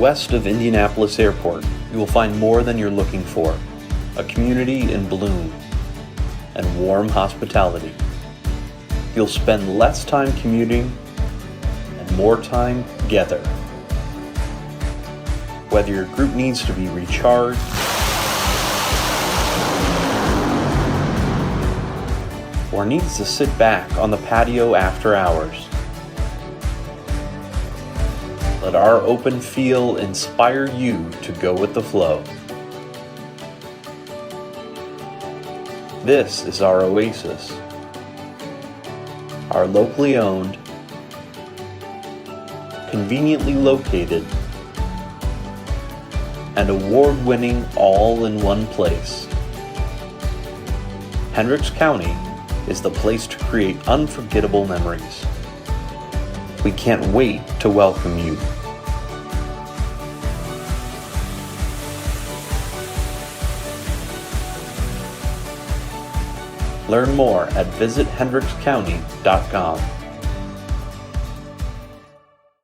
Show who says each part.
Speaker 1: West of Indianapolis Airport, you will find more than you're looking for: a community in bloom and warm hospitality. You'll spend less time commuting and more time together. Whether your group needs to be recharged or needs to sit back on the patio after hours, let our open feel inspire you to go with the flow. This is our oasis, our locally owned, conveniently located, and award-winning all-in-one place. Hendricks County is the place to create unforgettable memories. We can't wait to welcome you. Learn more at visithendrickscounty.com.